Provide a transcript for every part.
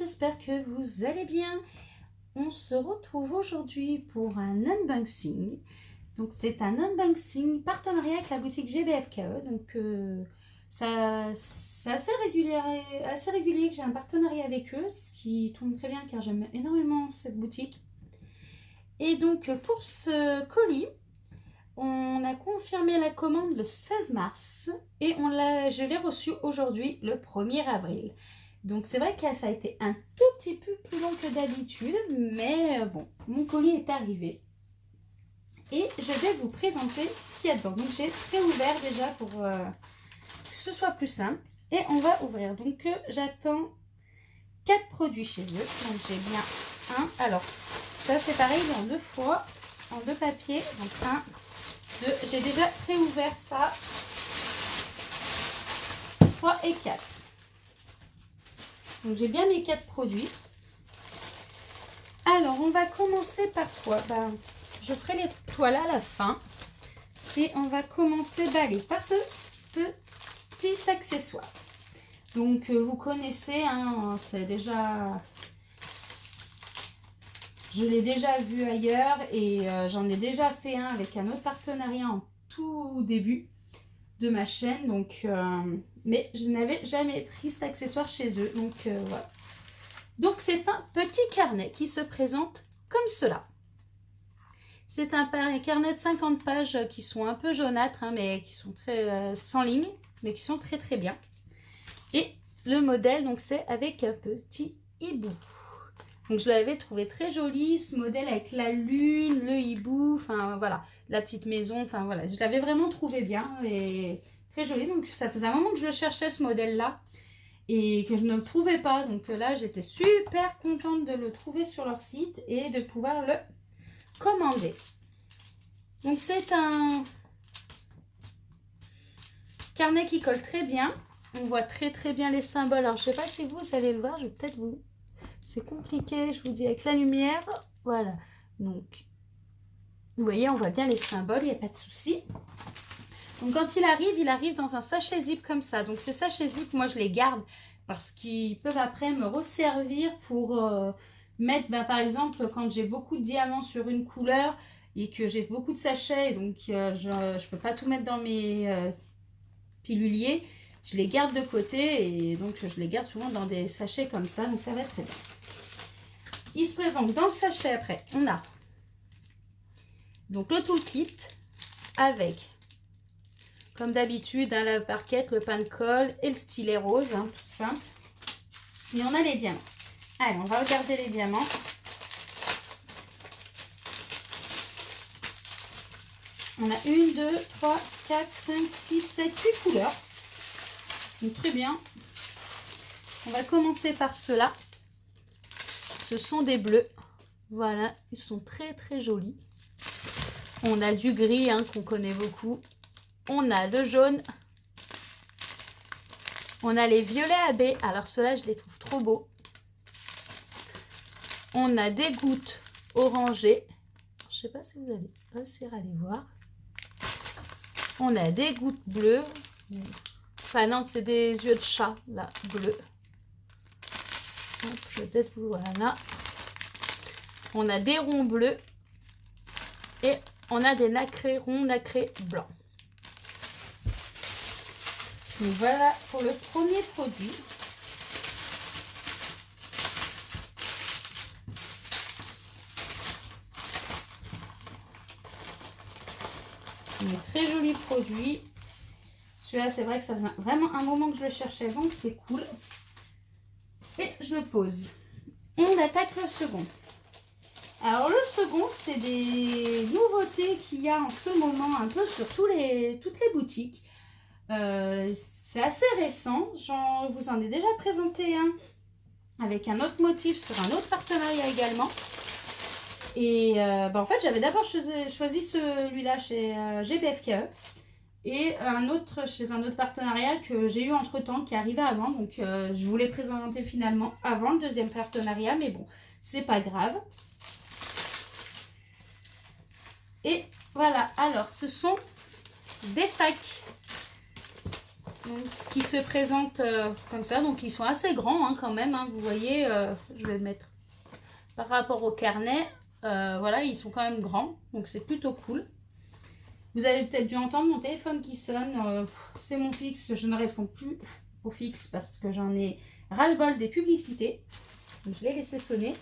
j'espère que vous allez bien. On se retrouve aujourd'hui pour un unboxing. Donc c'est un unboxing partenariat avec la boutique GBFKE. Donc c'est assez régulier que j'ai un partenariat avec eux, ce qui tombe très bien car j'aime énormément cette boutique. Et donc pour ce colis, on a confirmé la commande le 16 mars et je l'ai reçu aujourd'hui le 1er avril. Donc c'est vrai que ça a été un tout petit peu plus long que d'habitude, mais bon, mon colis est arrivé. Et je vais vous présenter ce qu'il y a dedans. Donc j'ai réouvert déjà pour que ce soit plus simple. Et on va ouvrir. Donc j'attends 4 produits chez eux. Donc j'ai bien un. Alors, ça c'est pareil en 2 fois, en 2 papiers. Donc 1, 2. J'ai déjà réouvert ça. 3 et 4. Donc j'ai bien mes 4 produits. Alors on va commencer par quoi? Je ferai les toiles à la fin. Et on va commencer par ce petit accessoire. Donc vous connaissez, hein, c'est déjà... Je l'ai déjà vu ailleurs et j'en ai déjà fait un avec un autre partenariat en tout début de ma chaîne. Donc, mais je n'avais jamais pris cet accessoire chez eux. Donc voilà. Donc c'est un petit carnet qui se présente comme cela. C'est un carnet de 50 pages qui sont un peu jaunâtres, hein, mais qui sont très sans ligne, mais qui sont très très bien. Et le modèle, donc c'est avec un petit hibou. Donc je l'avais trouvé très joli, ce modèle avec la lune, le hibou, enfin voilà, la petite maison, enfin voilà. Je l'avais vraiment trouvé bien et très joli. Donc ça faisait un moment que je cherchais ce modèle-là et que je ne le trouvais pas. Donc là, j'étais super contente de le trouver sur leur site et de pouvoir le commander. Donc c'est un carnet qui colle très bien. On voit très très bien les symboles. Alors je sais pas si vous allez le voir, je vais peut-être vous... C'est compliqué, je vous dis, avec la lumière. Voilà. Donc, vous voyez, on voit bien les symboles, il n'y a pas de souci. Donc, quand il arrive dans un sachet zip comme ça. Donc, ces sachets zip, moi, je les garde parce qu'ils peuvent après me resservir pour mettre, par exemple, quand j'ai beaucoup de diamants sur une couleur et que j'ai beaucoup de sachets, donc je ne peux pas tout mettre dans mes piluliers. Je les garde de côté et donc je les garde souvent dans des sachets comme ça. Donc, ça va très bien. Il se présente dans le sachet après. On a donc le toolkit avec, comme d'habitude, hein, la barquette, le pain de colle et le stylet rose, hein, tout simple. Et on a les diamants. Allez, on va regarder les diamants. On a 1, 2, 3, 4, 5, 6, 7, 8 couleurs. Donc très bien. On va commencer par ceux-là. Ce sont des bleus. Voilà, ils sont très très jolis. On a du gris, hein, qu'on connaît beaucoup. On a le jaune. On a les violets à baies. Alors ceux-là, je les trouve trop beaux. On a des gouttes orangées. Je ne sais pas si vous allez réussir à les voir. On a des gouttes bleues. Enfin non, c'est des yeux de chat, là, bleus. Je vais peut-être vous... Voilà. On a des ronds bleus. Et on a des nacrés ronds, nacrés blancs. Donc voilà pour le premier produit. Un très joli produit. Celui-là, c'est vrai que ça faisait vraiment un moment que je le cherchais, donc c'est cool. Et je le pose. On attaque le second. Alors le second, c'est des nouveautés qu'il y a en ce moment un peu sur toutes les boutiques. C'est assez récent. Je vous en ai déjà présenté un avec un autre motif sur un autre partenariat également. Et en fait, j'avais d'abord choisi celui-là chez GBFKE et un autre chez un autre partenariat que j'ai eu entre temps qui arrivait avant. Donc je voulais présenter finalement avant le deuxième partenariat, mais bon, c'est pas grave. Et voilà, alors ce sont des sacs. donc, qui se présentent comme ça. Donc ils sont assez grands hein, quand même. Hein, vous voyez, je vais le mettre par rapport au carnet. Voilà, ils sont quand même grands. Donc c'est plutôt cool. Vous avez peut-être dû entendre mon téléphone qui sonne. C'est mon fixe. Je ne réponds plus au fixe parce que j'en ai ras-le-bol des publicités. Donc je l'ai laissé sonner.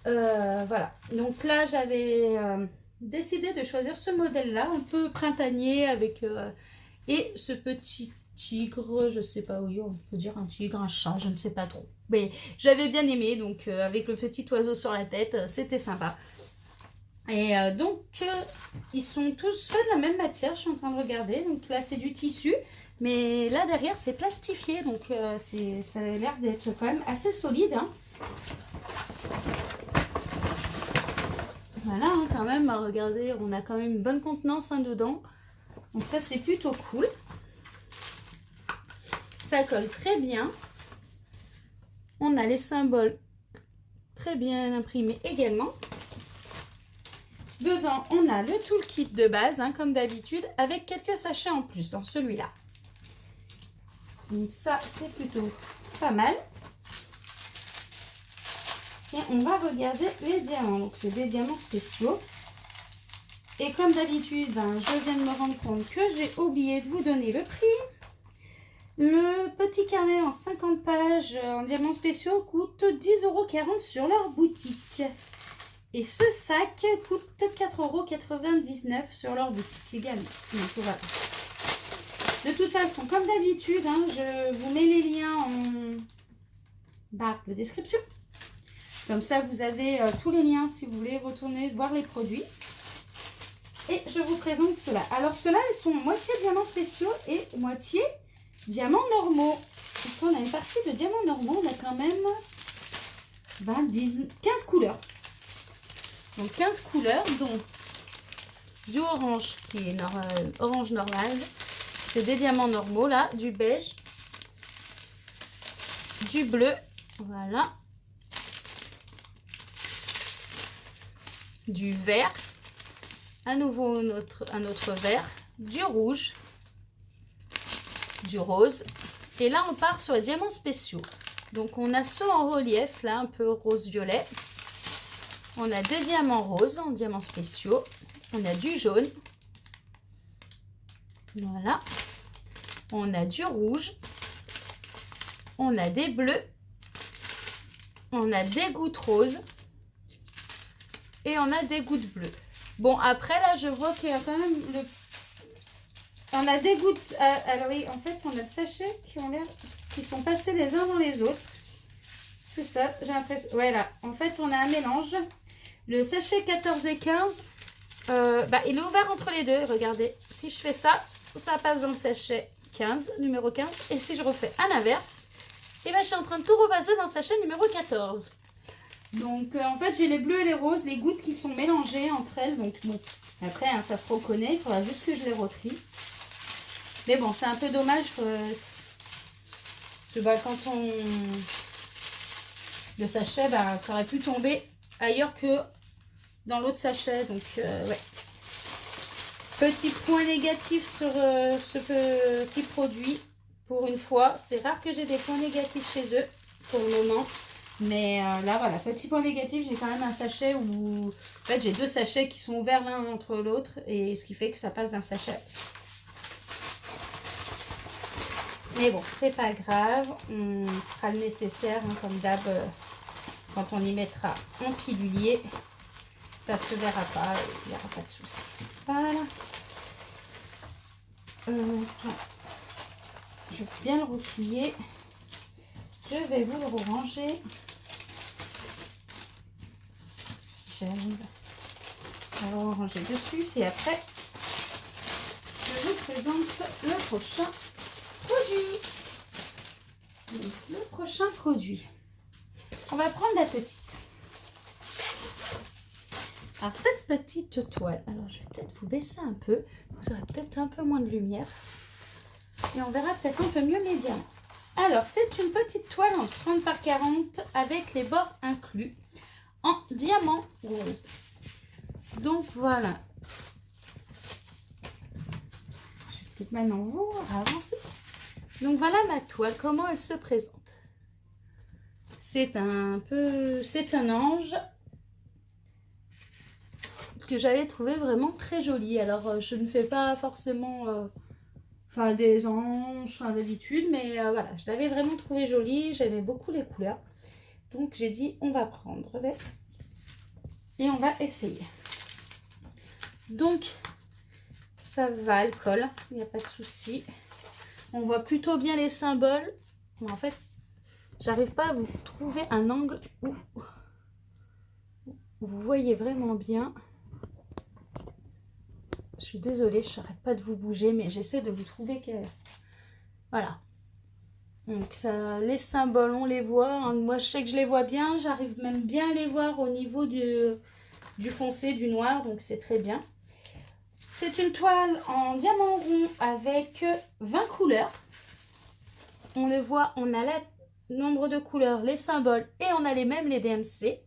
Voilà. Donc là, j'avais décidé de choisir ce modèle-là, un peu printanier avec... et ce petit tigre, je sais pas, oui, on peut dire un tigre, un chat, je ne sais pas trop. Mais j'avais bien aimé, donc avec le petit oiseau sur la tête, c'était sympa. Et donc, ils sont tous faits de la même matière, je suis en train de regarder. Donc là, c'est du tissu, mais là derrière, c'est plastifié, donc ça a l'air d'être quand même assez solide. Hein. Voilà, hein, quand même, regardez, on a quand même une bonne contenance hein, dedans. Donc ça, c'est plutôt cool. Ça colle très bien. On a les symboles très bien imprimés également. Dedans, on a le toolkit de base, hein, comme d'habitude, avec quelques sachets en plus dans celui-là. Donc ça, c'est plutôt pas mal. Et on va regarder les diamants. Donc c'est des diamants spéciaux. Et comme d'habitude, ben, je viens de me rendre compte que j'ai oublié de vous donner le prix. Le petit carnet en 50 pages en diamants spéciaux coûte 10,40 € sur leur boutique. Et ce sac coûte 4,99 € sur leur boutique également. Donc voilà. De toute façon, comme d'habitude, hein, je vous mets les liens en barre de description. Comme ça, vous avez tous les liens si vous voulez retourner voir les produits. Et je vous présente cela. Alors ceux-là, ils sont moitié diamants spéciaux et moitié diamants normaux. Parce qu'on a une partie de diamants normaux, on a quand même 15 couleurs. Donc 15 couleurs, dont du orange qui est orange normal. C'est des diamants normaux là, du beige, du bleu, voilà, du vert, à nouveau un autre vert, du rouge, du rose. Et là, on part sur les diamants spéciaux. Donc, on a ceux en relief, là, un peu rose-violet. On a des diamants roses en diamants spéciaux. On a du jaune. Voilà. On a du rouge. On a des bleus. On a des gouttes roses. Et on a des gouttes bleues. Bon, après, là, je vois qu'il y a quand même le... On a des gouttes... alors oui, en fait, on a le sachet qui sont passés les uns dans les autres. C'est ça, j'ai l'impression... Voilà, en fait, on a un mélange. Le sachet 14 et 15, il est ouvert entre les deux. Regardez, si je fais ça, ça passe dans le sachet 15, numéro 15. Et si je refais à l'inverse, et je suis en train de tout repasser dans le sachet numéro 14. Donc, en fait, j'ai les bleus et les roses, les gouttes qui sont mélangées entre elles. Donc, bon, après, hein, ça se reconnaît. Il faudra juste que je les retrie. Mais bon, c'est un peu dommage. Quand on... Le sachet, ça aurait pu tomber ailleurs que dans l'autre sachet. Donc, ouais. Petit point négatif sur ce petit produit. Pour une fois, c'est rare que j'ai des points négatifs chez eux pour le moment. Mais là, voilà, petit point négatif, j'ai quand même un sachet où... En fait, j'ai deux sachets qui sont ouverts l'un entre l'autre. Et ce qui fait que ça passe d'un sachet. Mais bon, c'est pas grave. On fera le nécessaire, hein, comme d'hab, quand on y mettra en pilulier. Ça se verra pas, il n'y aura pas de souci. Voilà. Je vais bien le replier. Je vais vous le ranger. Si j'arrive à le ranger de suite. Et après, je vous présente le prochain produit. Donc, le prochain produit. On va prendre la petite. Alors, cette petite toile, alors je vais peut-être vous baisser un peu. Vous aurez peut-être un peu moins de lumière. Et on verra peut-être un peu mieux les diamants. Alors, c'est une petite toile en 30 par 40 avec les bords inclus en diamant rond. Donc, voilà. Je vais peut-être maintenant vous avancer Donc voilà ma toile, comment elle se présente. C'est un ange que j'avais trouvé vraiment très joli. Alors je ne fais pas forcément des anges d'habitude, mais voilà, je l'avais vraiment trouvé joli, j'aimais beaucoup les couleurs. Donc j'ai dit on va prendre et on va essayer. Donc ça va, elle colle, il n'y a pas de souci. On voit plutôt bien les symboles, mais en fait j'arrive pas à vous trouver un angle où vous voyez vraiment bien. Je suis désolée, je n'arrête pas de vous bouger, mais j'essaie de vous trouver que... Voilà. Donc ça, les symboles, on les voit. Hein. Moi, je sais que je les vois bien. J'arrive même bien à les voir au niveau du foncé, du noir. Donc c'est très bien. C'est une toile en diamant rond avec 20 couleurs. On le voit, on a le nombre de couleurs, les symboles et on a les DMC.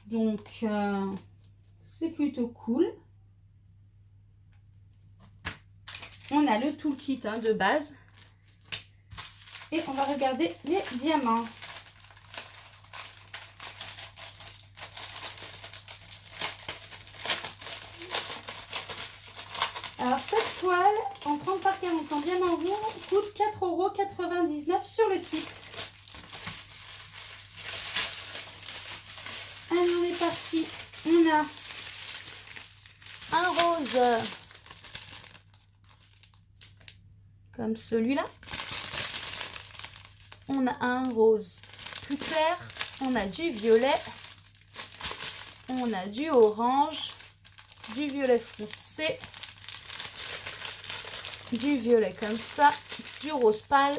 Donc c'est plutôt cool. On a le toolkit de base. Et on va regarder les diamants. Alors cette toile en 30 par 40 en diamant rond coûte 4,99 € sur le site. Allez, on est parti. On a un rose comme celui-là. On a un rose plus clair. On a du violet. On a du orange. Du violet foncé. Du violet comme ça. Du rose pâle.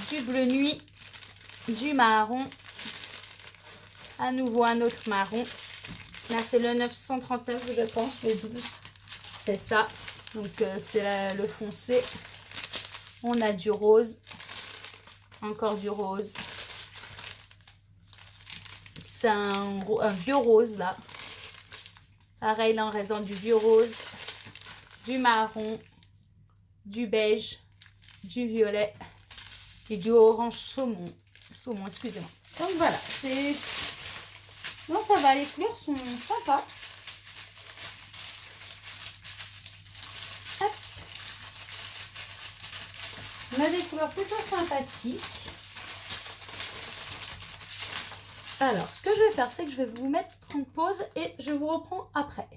Du bleu nuit. Du marron. À nouveau un autre marron. Là c'est le 939 je pense, le 12. C'est ça. Donc c'est le foncé. On a du rose. Encore du rose. C'est un vieux rose là. Pareil là en raison du vieux rose. Du marron. Du beige. Du violet. Et du orange saumon. Saumon, excusez-moi. Donc voilà, c'est... Non, ça va, les couleurs sont sympas. Hop. On a des couleurs plutôt sympathiques. Alors, ce que je vais faire, c'est que je vais vous mettre en pause et je vous reprends après.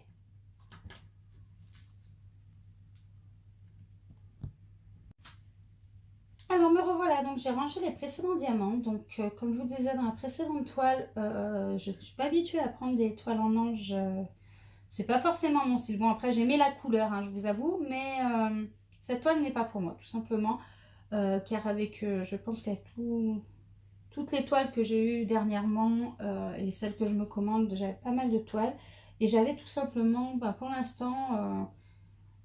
Alors, me revoilà. Donc, j'ai rangé les précédents diamants. Donc, comme je vous disais dans la précédente toile, je ne suis pas habituée à prendre des toiles en ange. C'est pas forcément mon style. Bon, après, j'aimais la couleur, hein, je vous avoue. Mais cette toile n'est pas pour moi, tout simplement. Car avec, je pense qu'avec toutes les toiles que j'ai eues dernièrement et celles que je me commande, j'avais pas mal de toiles. Et j'avais tout simplement, pour l'instant,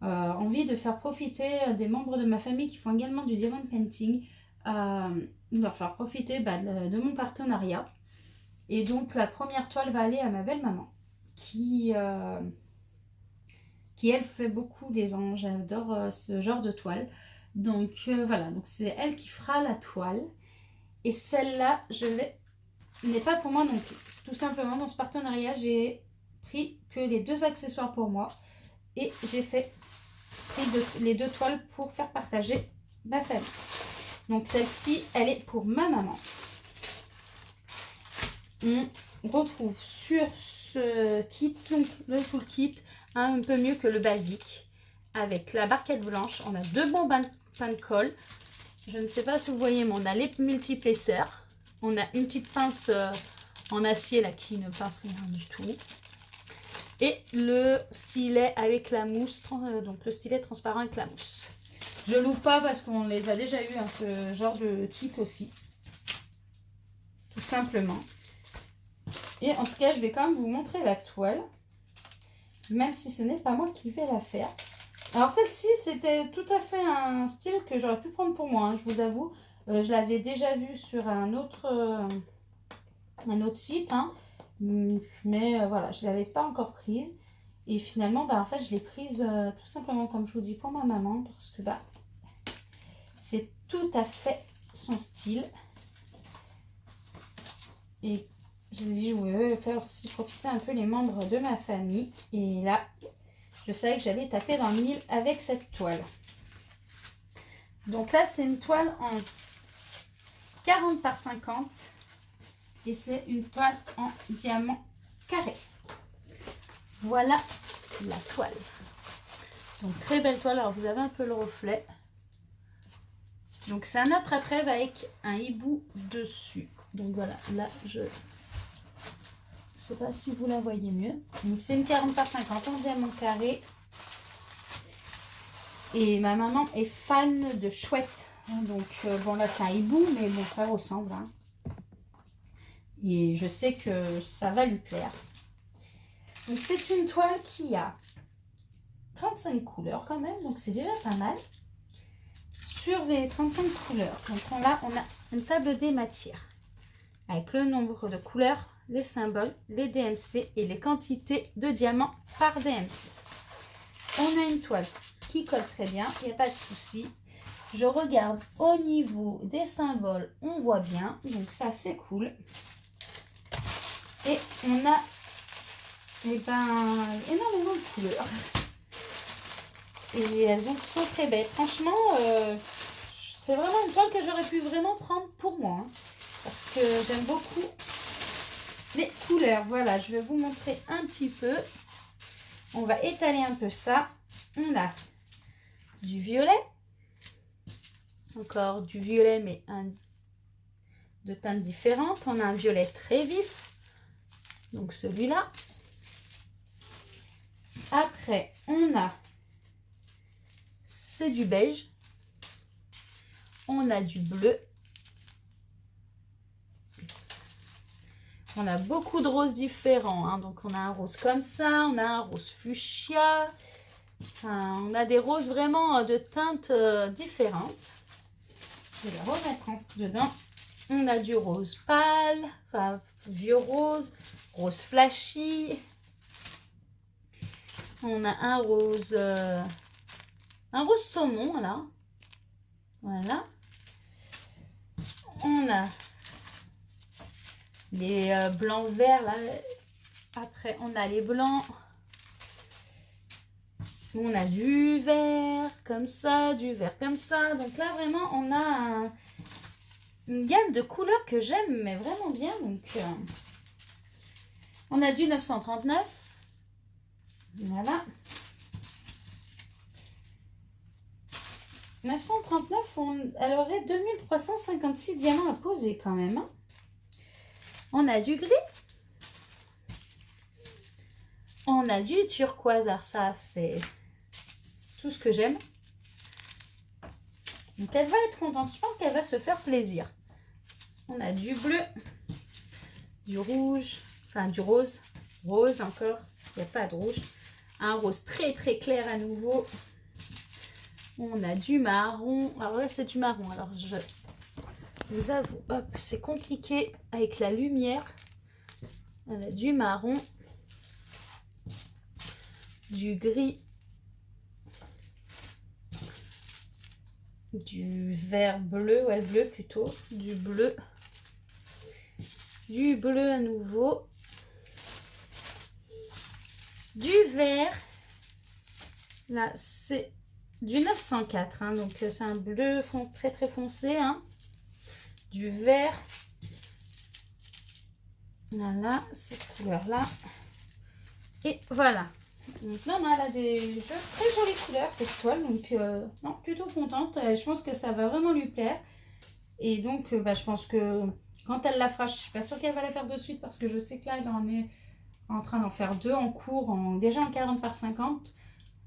envie de faire profiter des membres de ma famille qui font également du diamond painting, de leur faire profiter de mon partenariat. Et donc la première toile va aller à ma belle-maman qui elle fait beaucoup des anges, elle adore ce genre de toile. Donc voilà, donc c'est elle qui fera la toile. Et celle-là, n'est pas pour moi non plus. Tout simplement, dans ce partenariat, j'ai pris que les 2 accessoires pour moi. Et j'ai pris les 2 toiles pour faire partager ma famille. Donc celle-ci, elle est pour ma maman. On retrouve sur ce kit, donc le toolkit, un peu mieux que le basique. Avec la barquette blanche, on a 2 bons pains de colle. Je ne sais pas si vous voyez, mais on a les multiplaceurs. On a une petite pince en acier là qui ne pince rien du tout. Et le stylet avec la mousse, donc le stylet transparent avec la mousse. Je l'ouvre pas parce qu'on les a déjà eu, hein, ce genre de kit aussi. Tout simplement. Et en tout cas, je vais quand même vous montrer la toile. Même si ce n'est pas moi qui vais la faire. Alors celle-ci, c'était tout à fait un style que j'aurais pu prendre pour moi, hein, je vous avoue. Je l'avais déjà vu sur un autre site, hein, mais voilà, je ne l'avais pas encore prise. Et finalement, bah, en fait, je l'ai prise tout simplement, comme je vous dis, pour ma maman. Parce que bah, c'est tout à fait son style. Et je me dis, je voulais faire aussi profiter un peu les membres de ma famille. Et là, je savais que j'allais taper dans le mille avec cette toile. Donc là, c'est une toile en 40 par 50. Et c'est une toile en diamant carré. Voilà la toile. Donc très belle toile. Alors vous avez un peu le reflet. Donc c'est un attrape-rêve avec un hibou dessus. Donc voilà, là je sais pas si vous la voyez mieux. Donc c'est une 40 par 50 en diamant carré. Et ma maman est fan de chouette. Donc bon là c'est un hibou, mais bon ça ressemble. Hein. Et je sais que ça va lui plaire. Donc c'est une toile qui a 35 couleurs quand même, donc c'est déjà pas mal. Sur les 35 couleurs, donc on a une table des matières avec le nombre de couleurs, les symboles, les DMC et les quantités de diamants par DMC. On a une toile qui colle très bien, il n'y a pas de souci. Je regarde au niveau des symboles, on voit bien, donc ça c'est cool. Et on a énormément de couleurs. Et elles sont très belles. Franchement, c'est vraiment une toile que j'aurais pu vraiment prendre pour moi. Hein, parce que j'aime beaucoup les couleurs. Voilà, je vais vous montrer un petit peu. On va étaler un peu ça. On a du violet. Encore du violet, mais de teintes différentes. On a un violet très vif. Donc celui-là. Après, on a... C'est du beige. On a du bleu. On a beaucoup de roses différents. Hein. Donc, on a un rose comme ça. On a un rose fuchsia. Enfin, on a des roses vraiment de teintes différentes. Je vais les remettre dedans. On a du rose pâle. Enfin, vieux rose. Rose flashy. On a un rose saumon, là. Voilà. On a les blancs verts, là. Après, on a les blancs. On a du vert comme ça, du vert comme ça. Donc là, vraiment, on a une gamme de couleurs que j'aime, mais vraiment bien. Donc, on a du 939. Voilà. 939, elle aurait 2356 diamants à poser quand même. Hein. On a du gris. On a du turquoise. Alors ça, c'est tout ce que j'aime. Donc elle va être contente. Je pense qu'elle va se faire plaisir. On a du bleu, du rouge, enfin du rose. Rose encore. Il n'y a pas de rouge. Un rose très très clair à nouveau. On a du marron. Alors là, c'est du marron. Alors, je vous avoue, hop, c'est compliqué avec la lumière. On a du marron. Du gris. Du vert bleu. Ouais, bleu plutôt. Du bleu. Du bleu à nouveau. Du vert. Là, c'est... du 904, hein, donc c'est un bleu très très foncé. Hein. Du vert. Voilà, cette couleur-là. Et voilà. Donc là, on a des très jolies couleurs, cette toile. Donc, non, plutôt contente. Je pense que ça va vraiment lui plaire. Et donc, je pense que quand elle la fera, je ne suis pas sûre qu'elle va la faire de suite. Parce que je sais que là, elle en est en train d'en faire deux en cours, déjà en 40 par 50.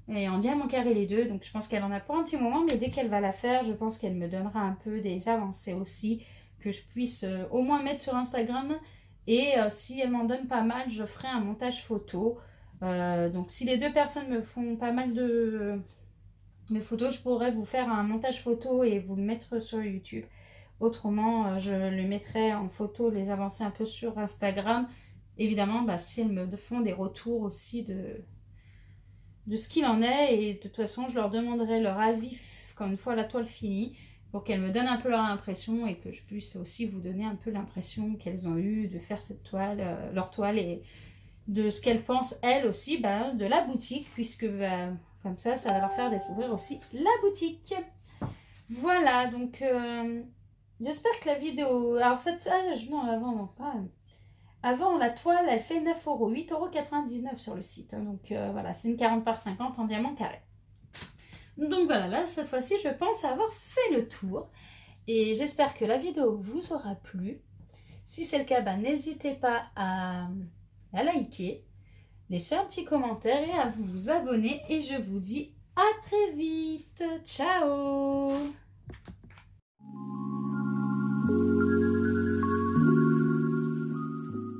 Et en diamant carré les deux, donc je pense qu'elle en a pour un petit moment, mais dès qu'elle va la faire, je pense qu'elle me donnera un peu des avancées aussi, que je puisse au moins mettre sur Instagram. Et si elle m'en donne pas mal, je ferai un montage photo. Donc si les deux personnes me font pas mal de photos, je pourrais vous faire un montage photo et vous le mettre sur YouTube. Autrement, je le mettrai en photo, les avancées un peu sur Instagram. Évidemment, si elles me font des retours aussi de ce qu'il en est. Et de toute façon, je leur demanderai leur avis quand une fois la toile finie, pour qu'elles me donnent un peu leur impression et que je puisse aussi vous donner un peu l'impression qu'elles ont eu de faire cette toile, leur toile, et de ce qu'elles pensent elles aussi de la boutique, puisque comme ça va leur faire découvrir aussi la boutique. Voilà, donc j'espère que la vidéo... Alors cette... non, avant, non, pas... Avant, la toile, elle fait 9 €, 8,99 € sur le site. Hein, donc voilà, c'est une 40 par 50 en diamant carré. Donc voilà, là, cette fois-ci, je pense avoir fait le tour. Et j'espère que la vidéo vous aura plu. Si c'est le cas, n'hésitez pas à liker, laisser un petit commentaire et à vous abonner. Et je vous dis à très vite. Ciao!